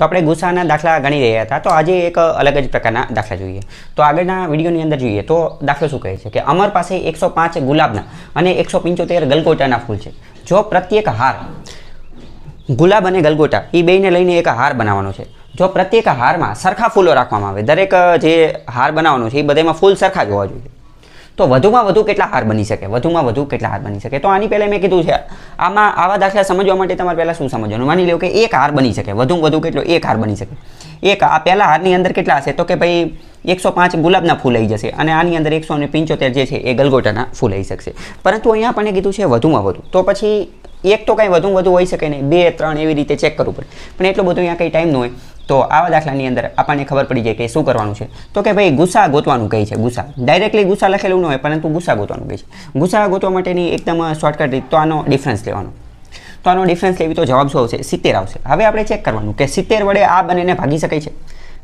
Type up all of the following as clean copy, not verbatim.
તો આપણે ગુસાના દાખલા ગણી રહ્યા હતા. તો આજે એક અલગ જ પ્રકારના દાખલા જોઈએ. તો આગળના વિડીયોની અંદર જોઈએ તો દાખલો શું કહે છે કે અમર પાસે 105 ગુલાબના અને 175 ગલગોટાના ફૂલ છે. જો પ્રત્યેક હાર ગુલાબ અને ગલગોટા એ બેને લઈને એક હાર બનાવવાનો છે. જો પ્રત્યેક હારમાં સરખા ફૂલો રાખવામાં આવે, દરેક જે હાર બનાવવાનો છે એ બધામાં ફૂલ સરખા જ હોવા જોઈએ, તો વધુમાં વધુ કેટલા હાર બની શકે? વધુમાં વધુ કેટલા હાર બની શકે? તો આની પહેલાં મેં કીધું છે આમાં આવા દાખલા સમજવા માટે તમારે પહેલાં શું સમજવાનું? માની લો કે એક હાર બની શકે, વધુમાં વધુ કેટલો એક હાર બની શકે? એક આ પહેલા હારની અંદર કેટલા હશે? તો કે ભાઈ 105 ગુલાબના ફૂલ આવી જશે અને આની અંદર 175 જે છે એ ગલગોટાના ફૂલ આવી શકશે. પરંતુ અહીંયા આપણને કીધું છે વધુમાં વધુ, તો પછી એક તો કાંઈ વધુ હોઈ શકે નહીં, 2 3 એવી રીતે ચેક કરવું પડે. પણ એટલો બધો અહીંયા કંઈ ટાઈમ ન હોય. તો આવા દાખલાની અંદર આપણને ખબર પડી જાય કે શું કરવાનું છે. તો કે ભાઈ ગુસા ગોતવાનું કહે છે. ગુસા ડાયરેક્ટલી ગુસા લખેલું ન હોય, પરંતુ ગુસા ગોતવાનું કહે છે. ગુસા ગોતવા માટેની એકદમ શોર્ટકટ રીત, તો આનો ડિફરન્સ લેવાનો. તો આનો ડિફરન્સ લેવી તો જવાબ શું આવશે? 70 આવશે. હવે આપણે ચેક કરવાનું કે 70 વડે આ બંનેને ભાગી શકાય છે.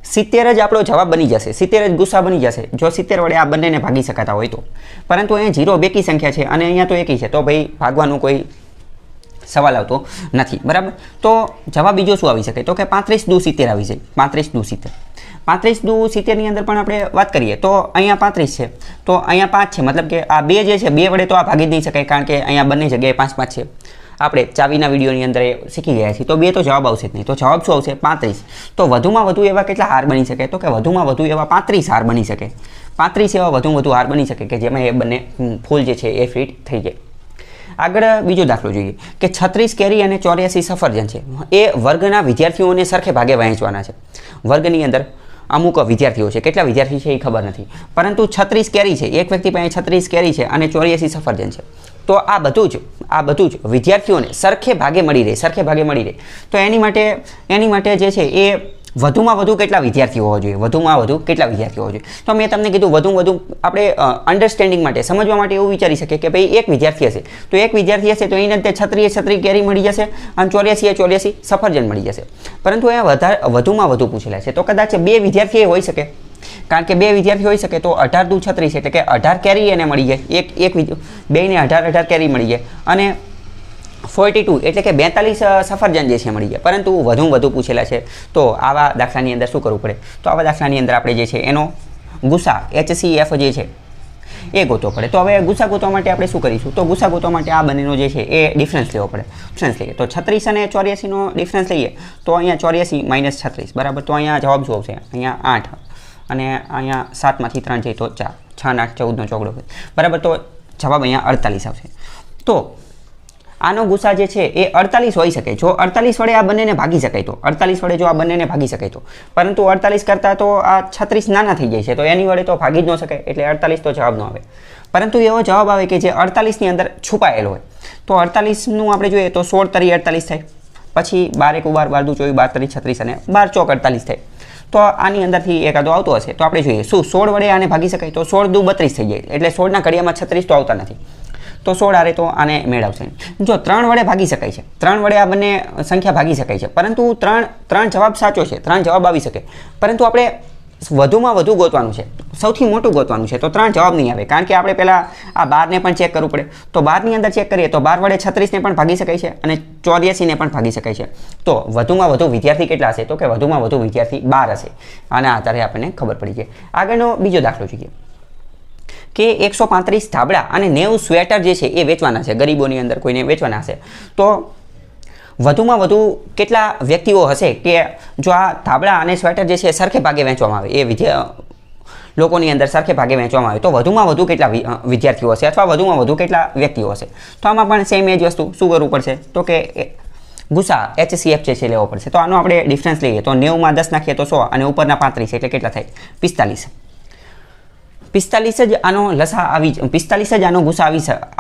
70 જ આપણો જવાબ બની જશે, 70 જ ગુસા બની જશે જો 70 વડે આ બંનેને ભાગી શકાતા હોય તો. પરંતુ અહીંયા 0 બેકી સંખ્યા છે અને અહીંયા તો એકી છે, તો ભાઈ ભાગવાનું કોઈ સવાલ આવતો નથી. બરાબર. તો જવાબ બીજો શું આવી શકે? તો કે 35 દુ 70 આવી જાય. 35 દુ 70. 35 દુ 70 ની અંદર પણ આપણે વાત કરીએ તો અહીંયા 35 છે, તો અહીંયા 5 છે. મતલબ કે આ 2 જે છે 2 વડે તો આ ભાગી જ નહીં શકાય, કારણ કે અહીંયા બંને જગ્યાએ 5 5 છે. આપણે ચાવીના વિડીયોની અંદર શીખી ગયા છીએ. તો 2 તો જવાબ આવશે જ નહીં. તો જવાબ શું આવશે? 35. તો વધુમાં વધુ એવા કેટલા હાર બની શકે? તો કે વધુમાં વધુ એવા 35 હાર બની શકે. 35 એવા વધુમાં વધુ હાર બની શકે કે જેમાં એ બંને ફૂલ જે છે એ ફિટ થઈ જાય. આગળ બીજો દાખલો જોઈએ કે 36 કેરી અને 84 સફરજન છે. એ વર્ગના વિદ્યાર્થીઓને સરખે ભાગે વહેંચવાના છે. વર્ગની અંદર અમુક વિદ્યાર્થીઓ છે, કેટલા વિદ્યાર્થી છે એ ખબર નથી, પરંતુ 36 કેરી છે, એક વ્યક્તિ પાસે 36 કેરી છે અને 84 સફરજન છે. તો આ બધું જ વિદ્યાર્થીઓને સરખે ભાગે મળી રહે. તો એની માટે જે છે એ વધુમાં વધુ કેટલા વિદ્યાર્થીઓ હોવા જોઈએ? વધુમાં વધુ કેટલા વિદ્યાર્થીઓ હોવા જોઈએ? તો મેં તમને કીધું વધુમાં વધુ આપણે અન્ડરસ્ટેન્ડિંગ માટે, સમજવા માટે એવું વિચારી શકીએ કે ભાઈ એક વિદ્યાર્થી હશે, તો એક વિદ્યાર્થી હશે તો એને તે 36 કેરી મળી જશે અને 84 સફરજન મળી જશે. પરંતુ અહીંયા વધુમાં વધુ પૂછેલા છે, તો કદાચ 2 વિદ્યાર્થી હોઈ શકે, કારણ કે 2 વિદ્યાર્થી હોઈ શકે તો 18 દુ 36 એટલે કે 18 કેરી એને મળી જાય. એક બેને 18 કેરી મળી જાય અને 42 એટલે કે 42 સફરજન જે છે મળી જાય. પરંતુ વધુ પૂછેલા છે, તો આવા દાખલાની અંદર શું કરવું પડે? તો આવા દાખલાની અંદર આપણે જે છે એનો ગુસા HCF જે છે એ ગોતવો પડે. તો હવે ગુસા ગોતવા માટે આપણે શું કરીશું? તો ગુસા ગોતવા માટે આ બંનેનો જે છે એ ડિફરન્સ લેવો પડે. ડિફરન્સ લઈએ તો 36 અને 84 નો ડિફરન્સ લઈએ તો અહીંયા 84 - 36 બરાબર. તો અહીંયા જવાબ શું આવશે? અહીંયા 8 અને અહીંયા 7 માંથી 3 જાય તો 4, 6 ને 8 14 નો ચોગડો બરાબર. તો જવાબ અહીંયા 48 આવશે. તો આનો ગુસા જે છે એ 48 હોઈ શકે જો 48 વડે આ બંનેને ભાગી શકાય તો. 48 વડે જો આ બંનેને ભાગી શકાય તો. પરંતુ 48 કરતાં તો આ 36 નાના થઈ જાય છે, તો એની વડે તો ભાગી જ ન શકાય, એટલે 48 તો જવાબ ન આવે. પરંતુ એવો જવાબ આવે કે જે 48ની અંદર છુપાયેલો હોય. તો 48નું આપણે જોઈએ તો 16 તરી 48 થાય, પછી 12 1 12 12 2 24 12 તરી 36 અને 12 ચોક 48 થાય. તો આની અંદરથી એકાદો આવતો હશે તો આપણે જોઈએ શું 16 વડે આને ભાગી શકાય? તો 16 દુ 32 થઈ જાય, એટલે 16ના ઘડિયામાં 36 તો આવતા નથી, તો 16 આરે તો આને મેળવશે. જો 3 વડે ભાગી શકાય છે, 3 વડે આ બંને સંખ્યા ભાગી શકાય છે, પરંતુ 3 જવાબ સાચો છે, 3 જવાબ આવી શકે. પરંતુ આપણે વધુમાં વધુ ગોતવાનું છે, સૌથી મોટું ગોતવાનું છે, તો 3 જવાબ નહીં આવે, કારણ કે આપણે પહેલાં આ 12ને પણ ચેક કરવું પડે. તો 12ની અંદર ચેક કરીએ તો 12 વડે 36ને પણ ભાગી શકાય છે અને 84ને પણ ભાગી શકાય છે. તો વધુમાં વધુ વિદ્યાર્થી કેટલા હશે? તો કે વધુમાં વધુ વિદ્યાર્થી 12 હશે. આના આધારે આપણને ખબર પડી જાય. આગળનો બીજો દાખલો જોઈએ કે 135 ધાબળા અને 90 સ્વેટર જે છે એ વેચવાના છે. ગરીબોની અંદર કોઈને વેચવાના હશે. તો વધુમાં વધુ કેટલા વ્યક્તિઓ હશે કે જો આ ધાબળા અને સ્વેટર જે છે સરખે ભાગે વેચવામાં આવે, એ લોકોની અંદર સરખે ભાગે વેચવામાં આવે, તો વધુમાં વધુ કેટલા વિદ્યાર્થીઓ હશે અથવા વધુમાં વધુ કેટલા વ્યક્તિઓ હશે? તો આમાં પણ સેમ એ જ વસ્તુ શું કરવું પડશે? તો કે ગુસા HCF જે છે લેવો પડશે. તો આનો આપણે ડિફરન્સ લઈએ તો 90 માં 10 નાખીએ તો 100 અને ઉપરના 35 એટલે કેટલા થાય? 45. 45 જ આનો લસા 45 જ આનો ગુસા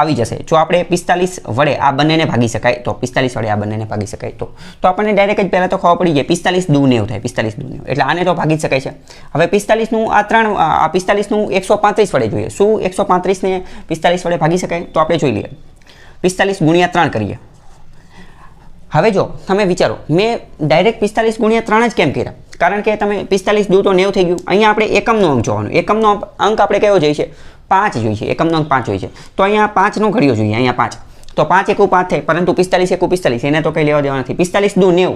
આવી જશે જો આપણે 45 વડે આ બંનેને ભાગી શકાય તો. 45 વડે આ બંનેને ભાગી શકાય તો આપણને ડાયરેક્ટ જ પહેલાં તો ખબર પડી જાય 45 દુ 90 થાય. 45 દુ 90 એટલે આને તો ભાગી જ શકાય છે. હવે 45નું આ 45નું 135 વડે જોઈએ. શું 135ને 45 વડે ભાગી શકાય? તો આપણે જોઈ લઈએ. 45 ગુણ્યા 3 કરીએ. હવે જો તમે વિચારો, મેં ડાયરેક્ટ 45 ગુણ્યા 3 જ કેમ કર્યા? કારણ કે તમે 45 દુ તો 90 થઈ ગયું. અહીંયા આપણે એકમનો અંક જોવાનો. એકમનો અંક આપણે કયો જોઈએ છે? 5 જોઈએ છે. એકમનો અંક 5 જોઈએ છે. તો અહીંયા 5નો ઘડિયો જોઈએ. અહીંયા 5. તો 5 એકુ 5 થાય, પરંતુ 45 એકુ 45 એને તો કંઈ લેવા દેવા નથી. 45 દુ 90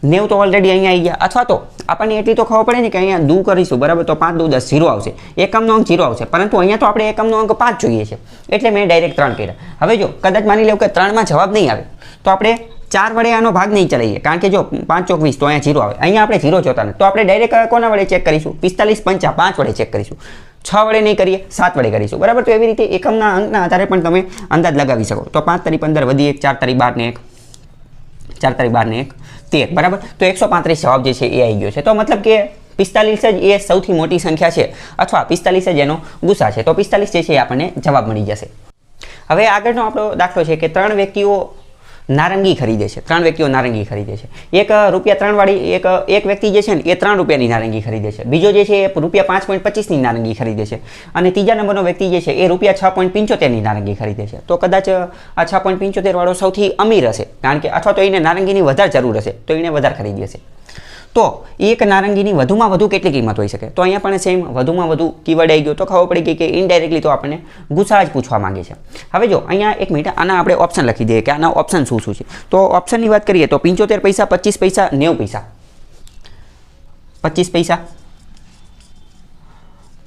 90 તો ઓલરેડી અહીંયા આવી ગયા, અથવા તો આપણને એટલી તો ખબર પડે ને કે અહીંયા દૂ કરીશું બરાબર, તો 5 દૂ 10 0 આવશે, એકમનો અંક 0 આવશે, પરંતુ અહીંયા તો આપણે એકમનો અંક 5 જોઈએ છે, એટલે મેં ડાયરેક્ટ 3 કર્યા. હવે જો કદાચ માની લેવું કે 3માં જવાબ નહીં આવે તો આપણે 4 વડે આનો ભાગ નહીં ચલાવીએ, કારણ કે જો 5 ચોક 20 તો અહીંયા 0 આવે, અહીંયા આપણે 0 જોતા નથી, તો આપણે ડાયરેક્ટ કોના વડે ચેક કરીશું? 45 5 5 વડે ચેક કરીશું, 6 વડે નહીં કરીએ, 7 વડે કરીશું બરાબર. તો એવી રીતે એકમના અંકના આધારે પણ તમે અંદાજ લગાવી શકો. તો 5 તારી 15 વધી 1, 4 તારી 12 ને 1, 4 તારી 12 ને 1 13 બરાબર. તો 135 જવાબ જે છે એ આવી ગયો છે. તો મતલબ કે 45 જ એ સૌથી મોટી સંખ્યા છે, અથવા 45 જ એનો ગુસા છે. તો 45 જે છે એ આપણને જવાબ મળી જશે. હવે આગળનો આપણો દાખલો છે કે 3 વ્યક્તિઓ નારંગી ખરીદે છે. 3 વ્યક્તિઓ નારંગી ખરીદે છે. એક ₹3 વાળી એક વ્યક્તિ જે છે ને એ 3 રૂપિયાની નારંગી ખરીદે છે. બીજો જે છે એ ₹5.25ની નારંગી ખરીદે છે. અને ત્રીજા નંબરનો વ્યક્તિ જે છે એ ₹6.75ની નારંગી ખરીદે છે. તો કદાચ આ 6.75 વાળો સૌથી અમીર હશે, કારણ કે અથવા તો એને નારંગીની વધારે જરૂર હશે, તો એને વધારે ખરીદી હશે. તો એક નારંગીની વધુમાં વધુ કેટલી કિંમત હોઈ શકે? તો અહીંયા પણ સેમ વધુમાં વધુ કીવર્ડ આવી ગયો, તો ખબર પડી ગઈ કે ઇનડાયરેક્ટલી તો આપણને ગુસા જ પૂછવા માંગે છે. હવે જો અહીંયા એક મિનિટ આના આપણે ઓપ્શન લખી દઈએ કે આના ઓપ્શન શું શું છે. તો ઓપ્શનની વાત કરીએ તો 75 પૈસા, 25 પૈસા, 90 પૈસા, 25 પૈસા,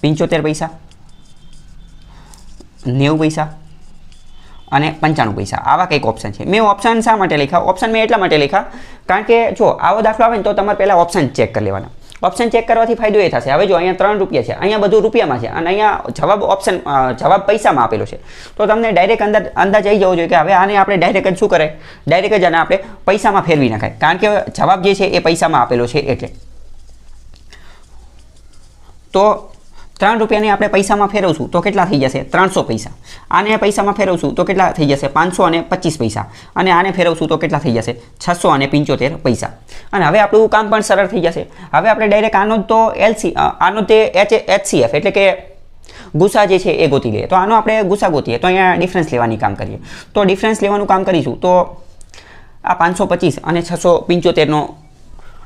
75 પૈસા, 90 પૈસા અને 95 પૈસા, આવા કંઈક ઓપ્શન છે. મેં ઓપ્શન શા માટે લખ્યા? ઓપ્શન મેં એટલા માટે લખ્યા કારણ કે જો આવો દાખલો આવે ને તો તમારે પહેલાં ઓપ્શન ચેક કરી લેવાના. ઓપ્શન ચેક કરવાથી ફાયદો એ થશે. હવે જો અહીંયા 3 રૂપિયા છે, અહીંયા બધું રૂપિયામાં છે, અને અહીંયા જવાબ પૈસામાં આપેલો છે, તો તમને ડાયરેક્ટ અંદાજ આવી જવો જોઈએ કે હવે આને આપણે ડાયરેક્ટ જ શું કરે, ડાયરેક્ટ જ આને આપણે પૈસામાં ફેરવી નાખાય, કારણ કે જવાબ જે છે એ પૈસામાં આપેલો છે. એટલે તો 3 રૂપિયાને આપણે પૈસામાં ફેરવશું તો કેટલા થઈ જશે? 300 પૈસા. આને પૈસામાં ફેરવશું તો કેટલા થઈ જશે? 525 પૈસા. અને આને ફેરવશું તો કેટલા થઈ જશે? 675 પૈસા. અને હવે આપણું કામ પણ સરળ થઈ જશે. હવે આપણે ડાયરેક્ટ આનો તો આનો તે HCF એટલે કે ગુસા જે છે એ ગોતી લઈએ. તો આનો આપણે ગુસા ગોતીએ તો અહીંયા ડિફરન્સ લેવાની કામ કરીએ. તો ડિફરન્સ લેવાનું કામ કરીશું તો આ 525 અને 675નો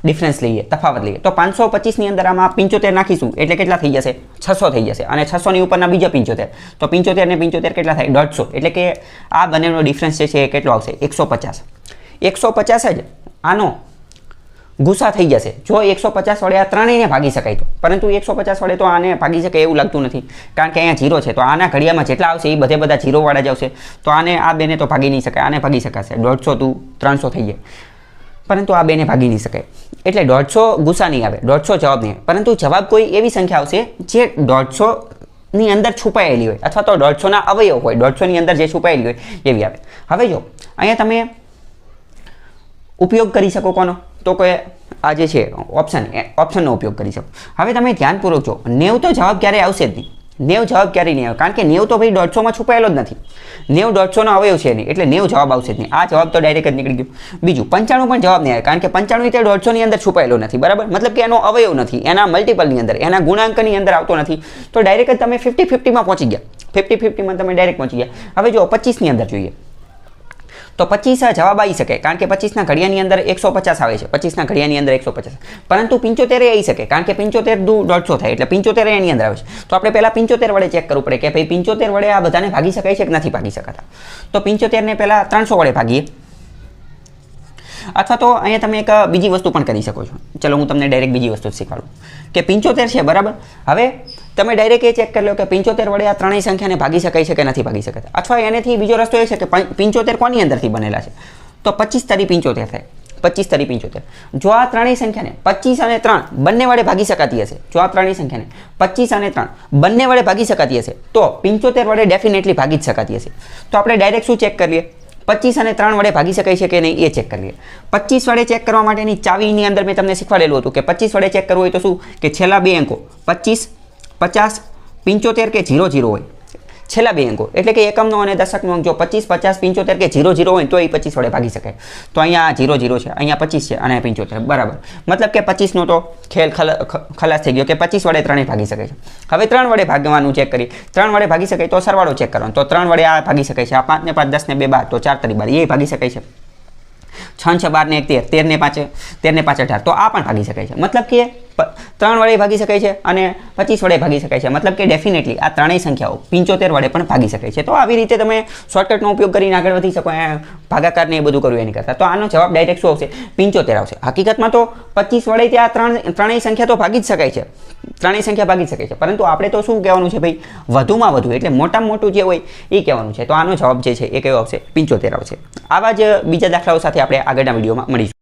ડિફરન્સ લઈએ, તફાવત લઈએ. તો 525ની અંદર આમાં 75 નાખીશું એટલે કેટલા થઈ જશે? 600 થઈ જશે. અને 600ની ઉપરના બીજા 75, તો 75 ને 75 કેટલા થાય? 150. એટલે કે આ બંનેનો ડિફરન્સ જે છે એ કેટલો આવશે? 150. 150 જ આનો ગુસા થઈ જશે જો 150 વડે આ ત્રણેયને ભાગી શકાય તો. પરંતુ 150 વડે તો આને ભાગી શકે એવું લાગતું નથી, કારણ કે અહીંયા 0 છે. તો આના ઘડિયામાં જેટલા આવશે એ બધા 0 વાળા જ આવશે. તો આને આ બેને તો ભાગી નહીં શકાય, આને ભાગી શકાશે. 150 તું 300 થઈ જાય, પરંતુ આ બેને ભાગી નહીં શકાય. એટલે 150 ગુસા નહીં આવે, 150 જવાબ નહીં આવે. પરંતુ જવાબ કોઈ એવી સંખ્યા આવશે જે 150ની અંદર છુપાયેલી હોય, અથવા તો 150ના અવયવ હોય, 150ની અંદર જે છુપાયેલી હોય એવી આવે. હવે જો અહીંયા તમે ઉપયોગ કરી શકો કોનો? તો કે આ જે છે ઓપ્શનનો ઉપયોગ કરી શકો. હવે તમે ધ્યાનપૂર્વક જો, 90 તો જવાબ ક્યારેય આવશે જ નહીં. 90 જવાબ ક્યારેય નહીં આવે, કારણ કે 90 તો ભાઈ 150માં છુપાયેલો જ નથી. 90 150નો અવયવ છે નહીં, એટલે 90 જવાબ આવશે જ નહીં. આ જવાબ તો ડાયરેક્ટ જ નીકળી ગયો. બીજું 95 પણ જવાબ નહીં આવે, કારણ કે 95 તે 150ની અંદર છુપાયેલો નથી બરાબર, મતલબ કે એનો અવયવ નથી, એના મલ્ટિપલની અંદર, એના ગુણાંકની અંદર આવતો નથી. તો ડાયરેક્ટ જ તમે 50-50માં પહોંચી ગયા. 50-50માં તમે ડાયરેક્ટ પહોંચી ગયા. હવે જો 25ની અંદર જોઈએ તો 25 જવાબ આવી શકે, કારણ કે 25ના ઘડિયાની અંદર 150 આવે છે. 25ના ઘડિયાની અંદર 150, પરંતુ 75 આવી શકે, કારણ કે 75 દુ 150 થાય, એટલે 75 એની અંદર આવે છે. તો આપણે પહેલા 75 વડે ચેક કરવું પડે કે ભાઈ 75 વડે આ બધાને ભાગી શકાય છે કે નથી ભાગી શકાતા. તો 75ને પહેલા 300 વડે ભાગીએ, અથવા તો અહીંયા તમે એક બીજી વસ્તુ પણ કરી શકો છો. ચલો હું તમને ડાયરેક્ટ બીજી વસ્તુ શીખવાડું કે 75 છે બરાબર. હવે તમે ડાયરેક્ટ એ ચેક કરી લો કે 75 વડે આ ત્રણેય સંખ્યાને ભાગી શકાય છે કે નથી ભાગી શકાતા. અથવા એનાથી બીજો રસ્તો એ છે કે 75 કોની અંદરથી બનેલા છે? તો 25 તારી 75 થાય. 25 તારી 75. જો આ ત્રણેય સંખ્યાને 25 અને 3 બંને વડે ભાગી શકાતી હશે, જો આ ત્રણેય સંખ્યાને 25 અને 3 બંને વડે ભાગી શકાતી હશે, તો 75 વડે ડેફિનેટલી ભાગી જ શકાતી હશે. તો આપણે ડાયરેક્ટ શું ચેક કરીએ? 25 અને 3 વડે ભાગી શકાય છે કે નહીં એ ચેક કરીએ. 25 વડે ચેક કરવા માટેની ચાવીની અંદર મેં તમને શીખવાડેલું હતું કે 25 વડે ચેક કરવું હોય તો શું કે છેલ્લા બે અંકો 25, 50, 75 કે 00 હોય, છેલ્લા બે અંકો એટલે કે એકમનો અને દશકનો અંક જો 25, 50, 75 કે 00 હોય તો એ 25 વડે ભાગી શકાય. તો અહીંયા 00 છે, અહીંયા 25 છે અને 75 બરાબર. મતલબ કે 25નો તો ખેલ ખલાસ થઈ ગયો કે 25 વડે ત્રણેય ભાગી શકાય છે. હવે 3 વડે ભાગવાનું ચેક કરી. 3 વડે ભાગી શકાય તો સરવાળો ચેક કરવાનો. તો 3 વડે આ ભાગી શકાય છે, આ 5 ને 5, 10 ને 2 12, તો 4 તારી 12 એ ભાગી શકાય છે. 6 ને 12 ને 1 13, 13 ને 5 13 ને 5 18, તો આ પણ ભાગી શકાય છે. મતલબ કે 3 વડે ભાગી શકાય છે અને 25 વડે ભાગી શકાય છે, મતલબ કે ડેફિનેટલી આ ત્રણેય સંખ્યાઓ 75 વડે પણ ભાગી શકાય છે. તો આવી રીતે તમે શોર્ટકટનો ઉપયોગ કરીને આગળ વધી શકો, ભાગાકાર ને એ બધું કરવું એની કરતાં. તો આનો જવાબ ડાયરેક્ટ શું આવશે? 75 આવશે. હકીકતમાં તો 25 વડે ત્યાં ત્રણેય સંખ્યા તો ભાગી જ શકાય છે, ત્રણેય સંખ્યા ભાગી શકે છે, પરંતુ આપણે તો શું કહેવાનું છે ભાઈ? વધુમાં વધુ એટલે મોટામાં મોટું જે હોય એ કહેવાનું છે. તો આનો જવાબ જે છે એ કયો આવશે? 75 આવશે. આવા જ બીજા દાખલાઓ સાથે આપણે આગળના વિડીયોમાં મળીશું.